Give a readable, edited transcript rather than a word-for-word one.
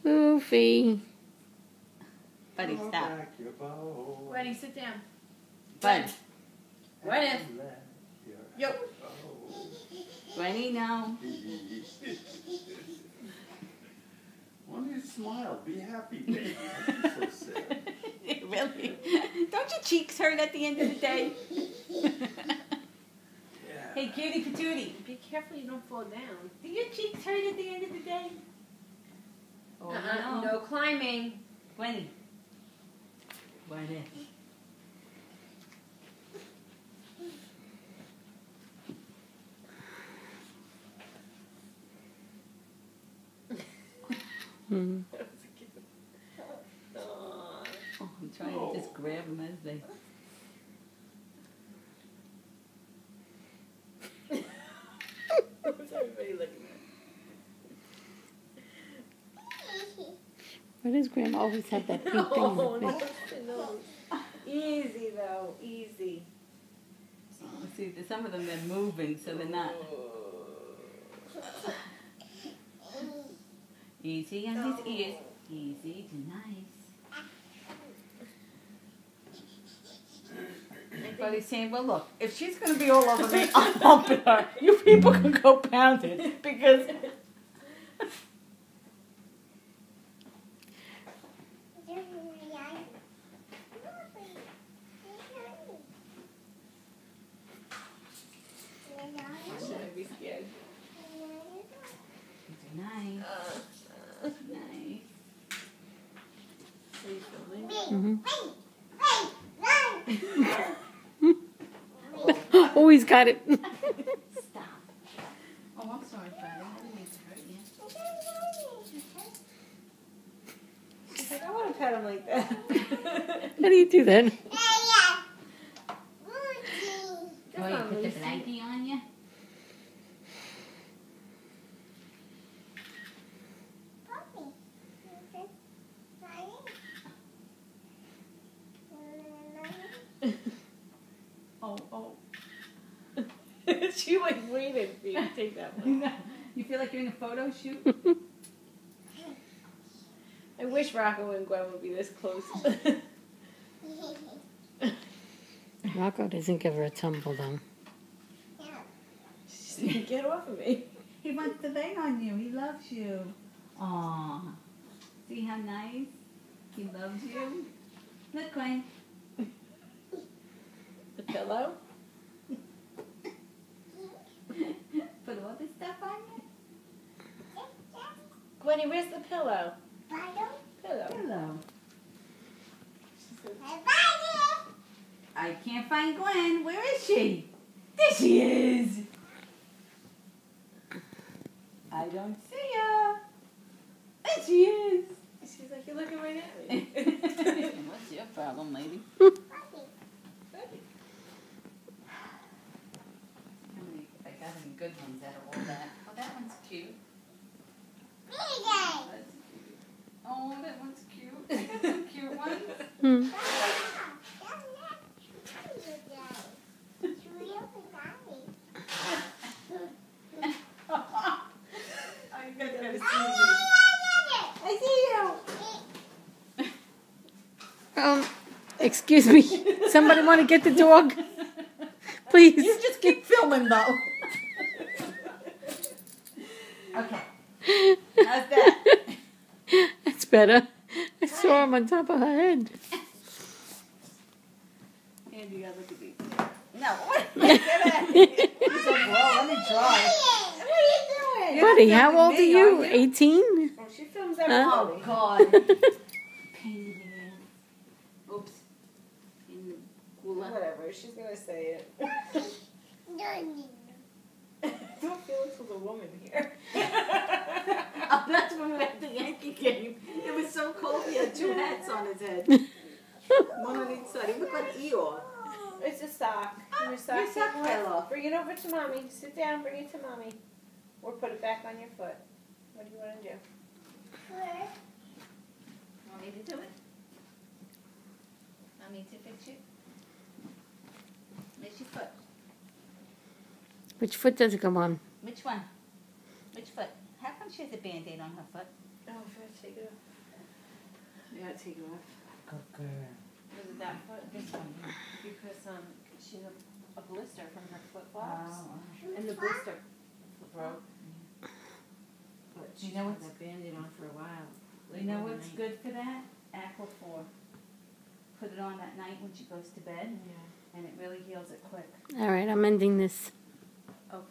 Goofy. Buddy, stop. Gwenny, sit down. Bud. Gwyneth. Yo. Gwenny, no. Why don't you smile? Be happy, baby. Don't be so sad. Really? Don't your cheeks hurt at the end of the day? Yeah. Hey, cutie patootie. Be careful you don't fall down. Do your cheeks hurt at the end of the day? Oh, No climbing. Gwenny. Gwenny. Hmm. Oh, I'm trying to just grab them as they... What's everybody looking Why does Grandma always have that pink at? thing in No, her no, face? no. Easy though, easy. See, some of them they're moving, so they're not. Easy on his ears. Easy to nice. But he's saying, well, look, if she's going to be all over me, I'm helping her. You people can go pound it because... Shouldn't be scared. Nice. Nice. Are you filming? Oh, he's got it. Stop. Oh, I'm sorry, Fred. I didn't mean to hurt you. She's like, I want to pet him like that. How do you do that? Oh, you put the blankie on you? Oh. She like waited for you to take that one. You feel like you're in a photo shoot? I wish Rocco and Gwen would be this close. Rocco doesn't give her a tumble, though. She's like, get off of me. He wants to bang on you. He loves you. Aw. See how nice? He loves you. Look, Gwen. The pillow? Put all this stuff on you? Gwenny, where's the pillow? Pillow. Hello. I can't find Gwen. Where is she? There she is. I don't see her. There she is. She's like, you're looking right at me. What's your problem, lady? I got any good ones out of all that. Oh, that one's cute. That's cute. Oh, that one's cute. I got some cute ones. Hmm. I see you. Excuse me. Somebody want to get the dog? Please. You just keep filming, though. Okay. How's that? That's better. I saw him on top of her head. And you gotta look at these. No. Get at me. He's like, well, let me try. What are you doing? Buddy, how old are you? 18? Oh, she films Huh? everybody. Oh, God. Pain in the ass. Oops. In the cooler. Whatever, she's gonna say it. Don't feel like there's a woman here. Oh, that's when we were at the Yankee game. It was so cold, he had two hats on his head. One on each side. He looked like Eeyore. It's a sock. Your Your sock fell off. Bring it over to mommy. Sit down, bring it to mommy. Or put it back on your foot. What do you want to do? Want me to do it? Want me to fix you? Where's your foot? Which foot does it come on? Which one? Which foot? How come she has a Band-Aid on her foot? Oh, first take it too. Yeah, take it off. Good girl. Was it that foot? This one. Because she had a blister from her flip flops, and the blister broke. But You she know had what's- that Band-Aid on for a while. You know what's good for that? Aquaphor. Put it on at night when she goes to bed, Yeah. and it really heals it quick. All right, I'm ending this. Okay.